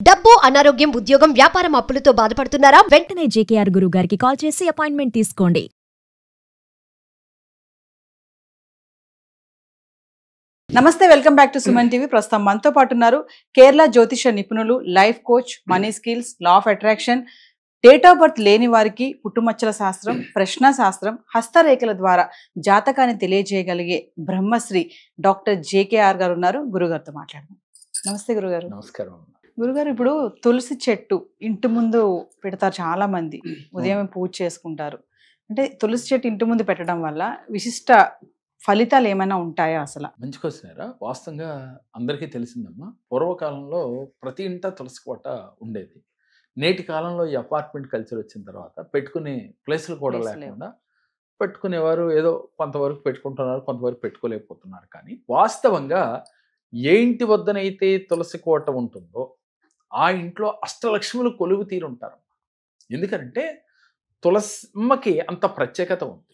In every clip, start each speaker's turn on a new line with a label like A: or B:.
A: డబ్బు, అనారోగ్యం, ఉద్యోగం, వ్యాపారం అప్పులతో బాధపడుతున్నారా?
B: వెంటనే జేకేఆర్ గురువు గారికి కాల్ చేసి అపాయింట్మెంట్ తీసుకోండి.
C: నమస్తే, welcome back to Suman TV. ప్రస్తుతం మనతో పాటు ఉన్నారు కేరళ జ్యోతిష నిపుణులు, life coach, money skills, law of attraction, date of birth లేని వారికి పుట్టుమచ్చల శాస్త్రం, ప్రశ్న శాస్త్రం, హస్తరేఖల ద్వారా జాతకాన్ని తెలియజేయగలిగే బ్రహ్మశ్రీ డాక్టర్ జేకేఆర్ గారు ఉన్నారు. గురుగారితో మాట్లాడదాం. నమస్తే గురుగారు.
D: నమస్కారం.
C: గురుగారు, ఇప్పుడు తులసి చెట్టు ఇంటి ముందు పెడతారు చాలా మంది, ఉదయం పూజ చేసుకుంటారు. అంటే తులసి చెట్టు ఇంటి ముందు పెట్టడం వల్ల విశిష్ట ఫలితాలు ఏమైనా ఉంటాయా? అసలు
D: మంచి క్వశ్చన్. వాస్తవంగా అందరికీ తెలిసిందమ్మా, పూర్వకాలంలో ప్రతి ఇంట తులసి కోట ఉండేది. నేటి కాలంలో ఈ అపార్ట్మెంట్ కల్చర్ వచ్చిన తర్వాత పెట్టుకునే ప్లేసులు కూడా లేకుండా పెట్టుకునేవారు. ఏదో కొంతవరకు పెట్టుకుంటున్నారు, కొంతవరకు పెట్టుకోలేకపోతున్నారు. కానీ వాస్తవంగా ఏ ఇంటి వద్దనైతే తులసి కోట ఉంటుందో ఆ ఇంట్లో అష్టలక్ష్ములు కొలువు తీరుంటారు. ఎందుకంటే తులసిమ్మకి అంత ప్రత్యేకత ఉంది.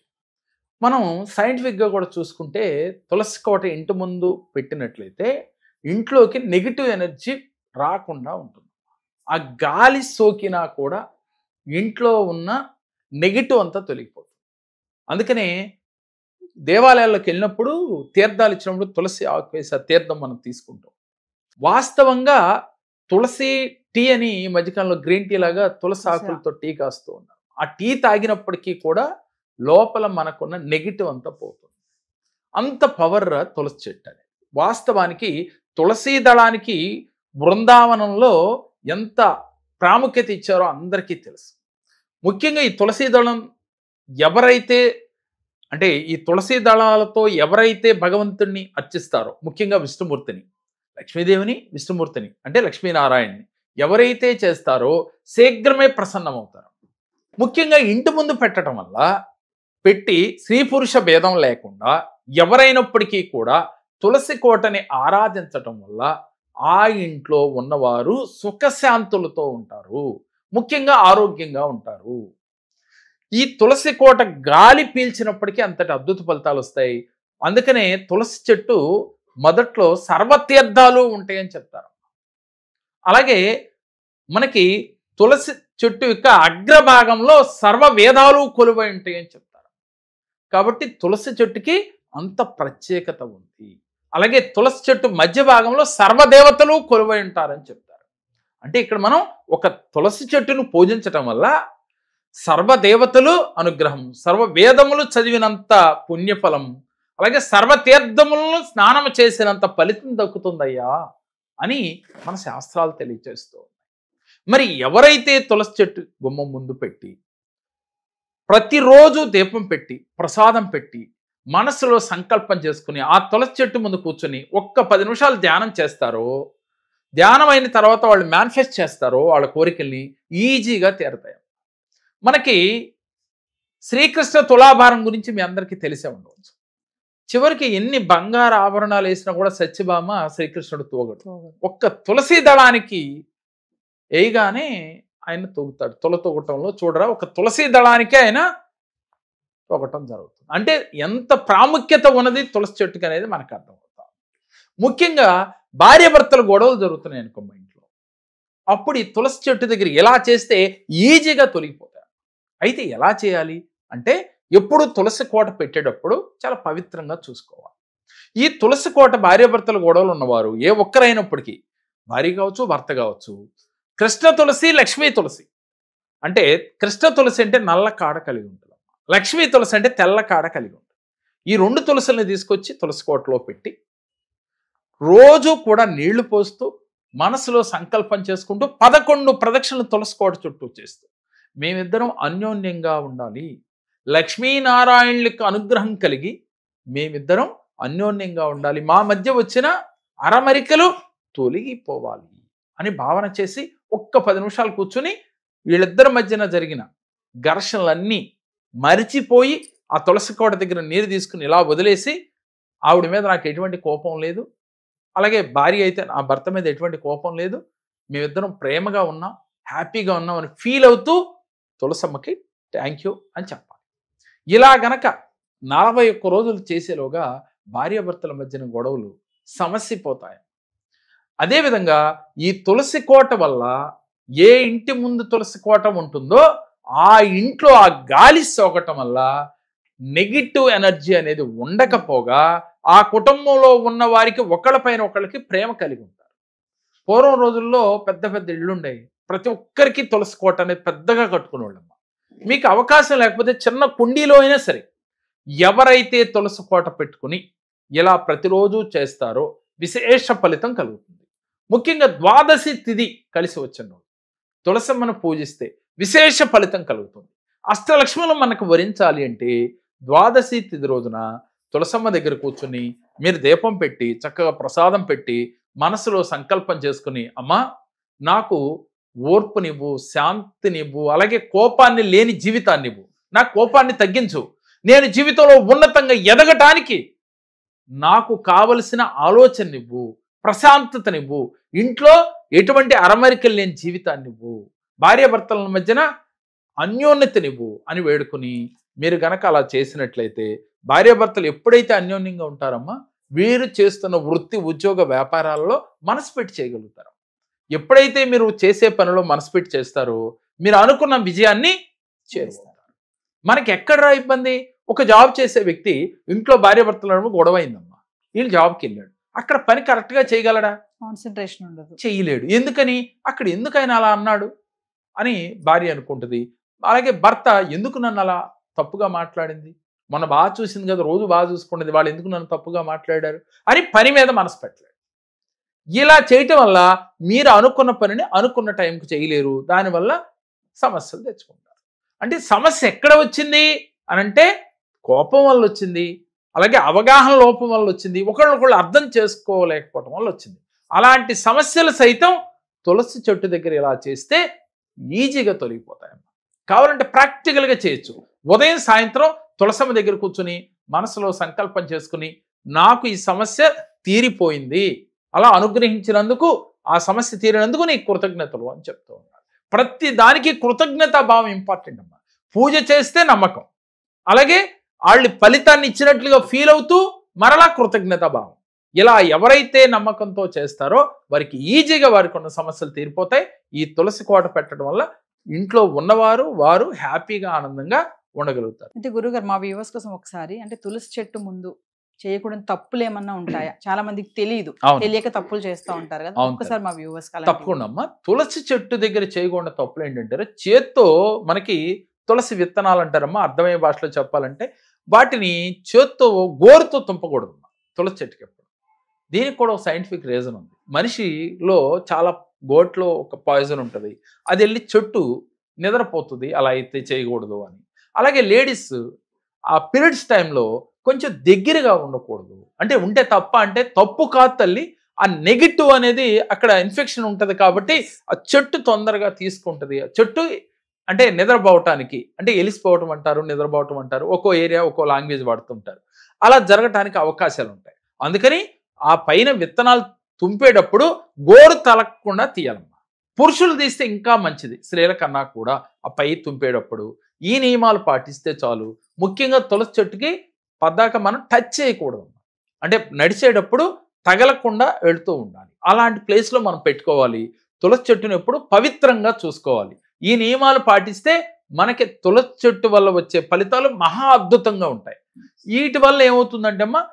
D: మనం సైంటిఫిక్గా కూడా చూసుకుంటే తులసి కోట ఇంటి ముందు పెట్టినట్లయితే ఇంట్లోకి నెగిటివ్ ఎనర్జీ రాకుండా ఉంటుంది. ఆ గాలి సోకినా కూడా ఇంట్లో ఉన్న నెగిటివ్ అంతా తొలగిపోతుంది. అందుకనే దేవాలయాల్లోకి వెళ్ళినప్పుడు తీర్థాలు ఇచ్చినప్పుడు తులసి ఆకు వేసే తీర్థం మనం తీసుకుంటాం. వాస్తవంగా తులసి టీ అని ఈ మధ్యకాలంలో గ్రీన్ టీ లాగా తులసి ఆకులతో టీ కాస్తూ ఉన్నారు. ఆ టీ తాగినప్పటికీ కూడా లోపల మనకున్న నెగిటివ్ అంతా పోతుంది. అంత పవర్ తులసి చెట్టు అనేది. వాస్తవానికి తులసీ దళానికి బృందావనంలో ఎంత ప్రాముఖ్యత ఇచ్చారో అందరికీ తెలుసు. ముఖ్యంగా ఈ తులసీ దళం ఎవరైతే అంటే ఈ తులసీ దళాలతో ఎవరైతే భగవంతుడిని అర్చిస్తారో, ముఖ్యంగా విష్ణుమూర్తిని, లక్ష్మీదేవిని, విష్ణుమూర్తిని అంటే లక్ష్మీనారాయణని ఎవరైతే చేస్తారో శీఘ్రమే ప్రసన్నమవుతారు. ముఖ్యంగా ఇంటి ముందు పెట్టడం వల్ల, పెట్టి స్త్రీ పురుష భేదం లేకుండా ఎవరైనప్పటికీ కూడా తులసి కోటని ఆరాధించటం వల్ల ఆ ఇంట్లో ఉన్నవారు సుఖశాంతులతో ఉంటారు, ముఖ్యంగా ఆరోగ్యంగా ఉంటారు. ఈ తులసి కోట గాలి పీల్చినప్పటికీ అంతటి అద్భుత ఫలితాలు వస్తాయి. అందుకనే తులసి చెట్టు మొదట్లో సర్వతీర్థాలు ఉంటాయని చెప్తారు. అలాగే మనకి తులసి చెట్టు యొక్క అగ్రభాగంలో సర్వ వేదాలు కొలువై ఉంటాయని చెప్తారు. కాబట్టి తులసి చెట్టుకి అంత ప్రత్యేకత ఉంది. అలాగే తులసి చెట్టు మధ్య భాగంలో సర్వదేవతలు కొలువై ఉంటారని చెప్తారు. అంటే ఇక్కడ మనం ఒక తులసి చెట్టును పూజించటం వల్ల సర్వదేవతలు అనుగ్రహం, సర్వ వేదములు చదివినంత పుణ్యఫలం, అలాగే సర్వతీర్థములను స్నానం చేసినంత ఫలితం దక్కుతుందయ్యా అని మన శాస్త్రాలు తెలియజేస్తూ ఉన్నాయి. మరి ఎవరైతే తులసి చెట్టు గుమ్మం ముందు పెట్టి ప్రతిరోజు దీపం పెట్టి ప్రసాదం పెట్టి మనసులో సంకల్పం చేసుకుని ఆ తులసి చెట్టు ముందు కూర్చొని ఒక్క 10 నిమిషాలు ధ్యానం చేస్తారో, ధ్యానం అయిన తర్వాత వాళ్ళు మేనిఫెస్ట్ చేస్తారో వాళ్ళ కోరికల్ని ఈజీగా తీరతాయి. మనకి శ్రీకృష్ణ తులాభారం గురించి మీ అందరికీ తెలిసే ఉండవచ్చు. చివరికి ఎన్ని బంగారు ఆభరణాలు వేసినా కూడా సత్యభామ శ్రీకృష్ణుడు తూగడు. ఒక్క తులసి దళానికి వేయగానే ఆయన తూగుతాడు. తూగటంలో చూడరా, ఒక తులసి దళానికే ఆయన తూగటం జరుగుతుంది. అంటే ఎంత ప్రాముఖ్యత ఉన్నది తులసి చెట్టుకి అనేది మనకు అర్థమవుతుంది. ముఖ్యంగా భార్యాభర్తల గొడవలు జరుగుతున్నాయి అనుకో మా ఇంట్లో, అప్పుడు ఈ తులసి చెట్టు దగ్గర ఎలా చేస్తే ఈజీగా తొలగిపోతాయి. అయితే ఎలా చేయాలి అంటే, ఎప్పుడు తులసి కోట పెట్టేటప్పుడు చాలా పవిత్రంగా చూసుకోవాలి. ఈ తులసి కోట భార్యాభర్తల గొడవలు ఉన్నవారు ఏ ఒక్కరైనప్పటికీ, భార్య కావచ్చు, భర్త కావచ్చు, కృష్ణ తులసి, లక్ష్మీ తులసి అంటే కృష్ణ తులసి అంటే నల్ల కాడ కలిగి ఉంటుంది, లక్ష్మీ తులసి అంటే తెల్ల కాడ కలిగి ఉంటుంది. ఈ 2 తులసుల్ని తీసుకొచ్చి తులసి కోటలో పెట్టి రోజు కూడా నీళ్లు పోస్తూ మనసులో సంకల్పం చేసుకుంటూ 11 ప్రదక్షిణలు తులసి కోట చుట్టూ చేస్తూ మేమిద్దరం అన్యోన్యంగా ఉండాలి, లక్ష్మీనారాయణులకు అనుగ్రహం కలిగి మేమిద్దరం అన్యోన్యంగా ఉండాలి, మా మధ్య వచ్చిన అరమరికలు తొలగిపోవాలి అని భావన చేసి ఒక్క 10 నిమిషాలు కూర్చుని వీళ్ళిద్దరి మధ్యన జరిగిన ఘర్షణలన్నీ మరిచిపోయి ఆ తులసి కోట దగ్గర నీరు తీసుకుని ఇలా వదిలేసి, ఆవిడ మీద నాకు ఎటువంటి కోపం లేదు, అలాగే భార్య అయితే నా భర్త మీద ఎటువంటి కోపం లేదు, మేమిద్దరం ప్రేమగా ఉన్నాం, హ్యాపీగా ఉన్నాం అని ఫీల్ అవుతూ తులసమ్మకి థ్యాంక్ యూ అని చెప్పాలి. ఇలా గనక 41 రోజులు చేసేలోగా భార్యాభర్తల మధ్యన గొడవలు సమస్యపోతాయి. అదేవిధంగా ఈ తులసి కోట వల్ల ఏ ఇంటి ముందు తులసి కోట ఉంటుందో ఆ ఇంట్లో ఆ గాలి సోకటం వల్ల నెగిటివ్ ఎనర్జీ అనేది ఉండకపోగా ఆ కుటుంబంలో ఉన్న వారికి ఒకళ్ళపైన ఒకళ్ళకి ప్రేమ కలిగి ఉంటారు. పూర్వం రోజుల్లో పెద్ద పెద్ద ఇళ్ళు ఉండేవి, ప్రతి ఒక్కరికి తులసి కోట అనేది పెద్దగా కట్టుకునే వాళ్ళమ్మ. మీకు అవకాశం లేకపోతే చిన్న కుండీలో అయినా సరే ఎవరైతే తులసి కోట పెట్టుకుని ఇలా ప్రతిరోజు చేస్తారో విశేష ఫలితం కలుగుతుంది. ముఖ్యంగా ద్వాదశి తిథి కలిసి వచ్చిన రోజు తులసమ్మను పూజిస్తే విశేష ఫలితం కలుగుతుంది. అష్టలక్ష్ములు మనకు వరించాలి అంటే ద్వాదశి తిథి రోజున తులసమ్మ దగ్గర కూర్చుని మీరు దీపం పెట్టి చక్కగా ప్రసాదం పెట్టి మనసులో సంకల్పం చేసుకుని, అమ్మా నాకు ఓర్పునివ్వు, శాంతినివ్వు, అలాగే కోపాన్ని లేని జీవితాన్నివ్వు, నా కోపాన్ని తగ్గించు, నేను జీవితంలో ఉన్నతంగా ఎదగటానికి నాకు కావలసిన ఆలోచననివ్వు, ప్రశాంతతనివ్వు, ఇంట్లో ఎటువంటి అరమరికలు లేని జీవితాన్నివ్వు, భార్యాభర్తల మధ్యన అన్యోన్యతనివ్వు అని వేడుకుని మీరు గనక అలా చేసినట్లయితే భార్యాభర్తలు ఎప్పుడైతే అన్యోన్యంగా ఉంటారమ్మా వీరు చేస్తున్న వృత్తి ఉద్యోగ వ్యాపారాలలో మనసు పెట్టి చేయగలుగుతారు. ఎప్పుడైతే మీరు చేసే పనిలో మనసు పెట్టి చేస్తారో మీరు అనుకున్న విజయాన్ని చేరుస్తారు. మనకి ఎక్కడరా ఇబ్బంది? ఒక జాబ్ చేసే వ్యక్తి ఇంట్లో భార్యాభర్తల గొడవ అయిందమ్మా, వీళ్ళు జాబ్కి వెళ్ళాడు, అక్కడ పని కరెక్ట్గా చేయగలడా?
C: కాన్సన్ట్రేషన్ ఉండదు,
D: చేయలేడు. ఎందుకని? అక్కడ ఎందుకైనా అలా అన్నాడు అని భార్య అనుకుంటుంది. అలాగే భర్త ఎందుకు నన్ను అలా తప్పుగా మాట్లాడింది, మొన్న బాగా చూసింది కదా, రోజు బాగా చూసుకున్నది, వాళ్ళు ఎందుకు నన్ను తప్పుగా మాట్లాడారు అని పని మీద మనసు పెట్టలేడు. ఇలా చేయటం వల్ల మీరు అనుకున్న పనిని అనుకున్న టైంకి చేయలేరు, దానివల్ల సమస్యలు తెచ్చుకుంటారు. అంటే సమస్య ఎక్కడ వచ్చింది అని అంటే కోపం వల్ల వచ్చింది, అలాగే అవగాహన లోపం వల్ల వచ్చింది, ఒకళ్ళొకళ్ళు అర్థం చేసుకోలేకపోవడం వల్ల వచ్చింది. అలాంటి సమస్యలు సైతం తులసి చెట్టు దగ్గర ఇలా చేస్తే ఈజీగా తొలగిపోతాయమ్మా. కావాలంటే ప్రాక్టికల్గా చేయొచ్చు. ఉదయం సాయంత్రం తులసమ్మ దగ్గర కూర్చుని మనసులో సంకల్పం చేసుకుని నాకు ఈ సమస్య తీరిపోయింది, అలా అనుగ్రహించినందుకు, ఆ సమస్య తీరినందుకు నీకు కృతజ్ఞతలు అని చెప్తూ ఉన్నారు. ప్రతి దానికి కృతజ్ఞతా భావం ఇంపార్టెంట్ అమ్మా. పూజ చేస్తే నమ్మకం, అలాగే వాళ్ళు ఫలితాన్ని ఇచ్చినట్లుగా ఫీల్ అవుతూ మరలా కృతజ్ఞతా భావం. ఇలా ఎవరైతే నమ్మకంతో చేస్తారో వారికి ఈజీగా వారికి ఉన్న సమస్యలు తీరిపోతాయి. ఈ తులసి కోట పెట్టడం వల్ల ఇంట్లో ఉన్నవారు వారు హ్యాపీగా ఆనందంగా ఉండగలుగుతారు.
C: అంటే గురుగారు మా వ్యూవర్స్ కోసం ఒకసారి, అంటే తులసి చెట్టు ముందు చేయకూడని తప్పులు ఏమన్నా ఉంటాయా? చాలా మందికి తెలియదు, తెలియక తప్పులు చేస్తూ ఉంటారు కదా, ఒక్కసారి మా వ్యూవర్స్
D: తప్పకుండా అమ్మా. తులసి చెట్టు దగ్గర చేయకుండా తప్పులు ఏంటంటే చేత్తో మనకి తులసి విత్తనాలు అంటారమ్మా, అర్థమయ్యే భాషలో చెప్పాలంటే వాటిని చేత్తో గోరుతో తుంపకూడదు తులసి చెట్టుకి ఎప్పుడు. దీనికి కూడా ఒక సైంటిఫిక్ రీజన్ ఉంది. మనిషిలో చాలా గోట్లో ఒక పాయిజన్ ఉంటుంది, అది వెళ్ళి చెట్టు నిద్రపోతుంది, అలా అయితే చేయకూడదు అని. అలాగే లేడీస్ ఆ పీరియడ్స్ టైంలో కొంచెం దగ్గరగా ఉండకూడదు. అంటే ఉంటే తప్ప అంటే తప్పు కాదు తల్లి, ఆ నెగిటివ్ అనేది అక్కడ ఇన్ఫెక్షన్ ఉంటుంది కాబట్టి ఆ చెట్టు తొందరగా తీసుకుంటుంది. ఆ చెట్టు అంటే నిద్రపోవటానికి, అంటే ఎలిసిపోవటం అంటారు, నిద్రపోవటం అంటారు, ఒక్కో ఏరియా ఒక్కో లాంగ్వేజ్ వాడుతుంటారు, అలా జరగటానికి అవకాశాలు ఉంటాయి. అందుకని ఆ పైన విత్తనాలు తుంపేటప్పుడు గోరు తలకుండా తీయాలమ్మా. పురుషులు తీస్తే ఇంకా మంచిది, స్త్రీల కన్నా కూడా ఆ పై తుంపేటప్పుడు ఈ నియమాలు పాటిస్తే చాలు. ముఖ్యంగా తులసి చెట్టుకి పద్దాక మనం టచ్ చేయకూడదు, అంటే నడిచేటప్పుడు తగలకుండా వెళుతూ ఉండాలి. అలాంటి ప్లేస్లో మనం పెట్టుకోవాలి. తులసి చెట్టును ఎప్పుడు పవిత్రంగా చూసుకోవాలి. ఈ నియమాలు పాటిస్తే మనకి తులసి చెట్టు వల్ల వచ్చే ఫలితాలు మహా అద్భుతంగా ఉంటాయి. వీటి వల్ల ఏమవుతుందంటే అమ్మా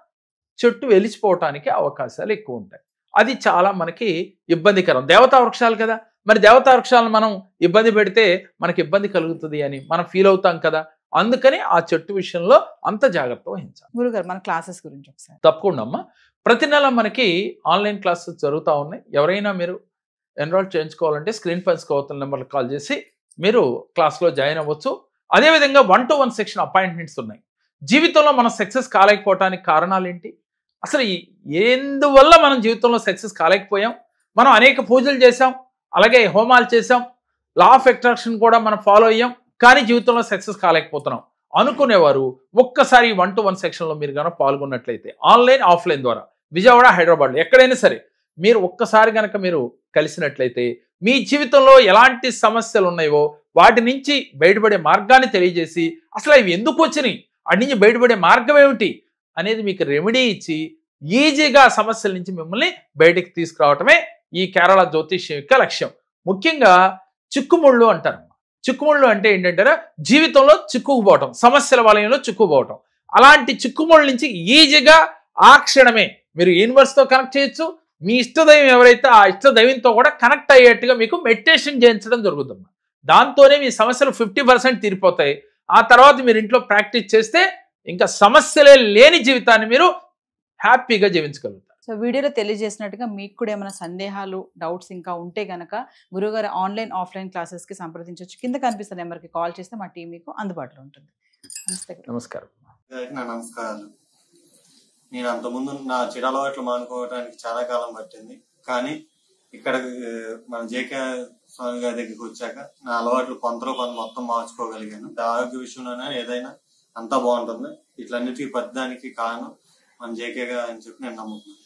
D: చెట్టు వెలిసిపోవటానికి అవకాశాలు ఎక్కువ ఉంటాయి. అది చాలా మనకి ఇబ్బందికరం. దేవతా వృక్షాలు కదా, మరి దేవతా వృక్షాలను మనం ఇబ్బంది పెడితే మనకి ఇబ్బంది కలుగుతుంది అని మనం ఫీల్ అవుతాం కదా. అందుకని ఆ చెట్టు విషయంలో అంత జాగ్రత్త వహించాలి.
C: గురుగారు మన క్లాసెస్ గురించి ఒకసారి.
D: తప్పకుండా అమ్మా. ప్రతి నెల మనకి ఆన్లైన్ క్లాసెస్ జరుగుతూ ఉన్నాయి. ఎవరైనా మీరు ఎన్రోల్ చేయించుకోవాలంటే స్క్రీన్ పైన స్కోవతల నెంబర్కి కాల్ చేసి మీరు క్లాస్లో జాయిన్ అవ్వచ్చు. అదేవిధంగా 1-to-1 సెక్షన్ అపాయింట్మెంట్స్ ఉన్నాయి. జీవితంలో మనం సక్సెస్ కాలేకపోవటానికి కారణాలు ఏంటి, అసలు ఎందువల్ల మనం జీవితంలో సక్సెస్ కాలేకపోయాం? మనం అనేక పూజలు చేసాం, అలాగే హోమాలు చేసాం, లా ఆఫ్ అట్రాక్షన్ కూడా మనం ఫాలో అయ్యాం, కానీ జీవితంలో సక్సెస్ కాలేకపోతున్నాం అనుకునేవారు ఒక్కసారి 1-to-1 సెక్షన్లో మీరు కనుక పాల్గొన్నట్లయితే ఆన్లైన్ ఆఫ్లైన్ ద్వారా విజయవాడ హైదరాబాద్లో ఎక్కడైనా సరే మీరు ఒక్కసారి కనుక మీరు కలిసినట్లయితే మీ జీవితంలో ఎలాంటి సమస్యలు ఉన్నాయో వాటి నుంచి బయటపడే మార్గాన్ని తెలియజేసి అసలు ఇవి ఎందుకు వచ్చినాయి, వాటి నుంచి బయటపడే మార్గం ఏమిటి అనేది మీకు రెమెడీ ఇచ్చి ఈజీగా సమస్యల నుంచి మిమ్మల్ని బయటికి తీసుకురావటమే ఈ కేరళ జ్యోతిష్యం యొక్క లక్ష్యం. ముఖ్యంగా చిక్కుముళ్ళు అంటారు. చిక్కుముళ్ళు అంటే ఏంటంటే జీవితంలో చిక్కుకుపోవటం, సమస్యల వలయంలో చిక్కుకుపోవటం. అలాంటి చిక్కుముళ్ళ నుంచి ఈజీగా ఆ క్షణమే మీరు యూనివర్స్తో కనెక్ట్ చేయొచ్చు. మీ ఇష్టదైవం ఎవరైతే ఆ ఇష్టదైవంతో కూడా కనెక్ట్ అయ్యేట్టుగా మీకు మెడిటేషన్ చేయించడం జరుగుతుందమ్మా. దాంతోనే మీ సమస్యలు 50% తీరిపోతాయి. ఆ తర్వాత మీరు ఇంట్లో ప్రాక్టీస్ చేస్తే ఇంకా సమస్యలే లేని జీవితాన్ని మీరు హ్యాపీగా జీవించగలుగుతారు.
C: సో వీడియోలో తెలియజేసినట్టుగా మీకు కూడా ఏమైనా సందేహాలు, డౌట్స్ ఇంకా ఉంటే గనక గురువుగారు ఆన్లైన్, ఆఫ్లైన్ క్లాసెస్కి సంప్రదించవచ్చు. కింద కనిపిస్తున్న నెంబర్కి కాల్ చేస్తే మా టీం మీకు అందుబాటులో ఉంటుంది.
D: నమస్కారం.
E: నమస్కారాలు. నేను అంతకుముందు నా చెడు అలవాట్లు మానుకోవడానికి చాలా కాలం పట్టింది. కానీ ఇక్కడ మన జేకే స్వామి గారి దగ్గరికి వచ్చాక నా అలవాట్లు కొంత మొత్తం మార్చుకోగలిగాను. ఆరోగ్య విషయంలోనే ఏదైనా అంతా బాగుంటుంది. ఇట్లన్నిటికీ పెద్దదానికి కారణం మన జేకే గారు అని చెప్పి నేను నమ్ముతున్నాను.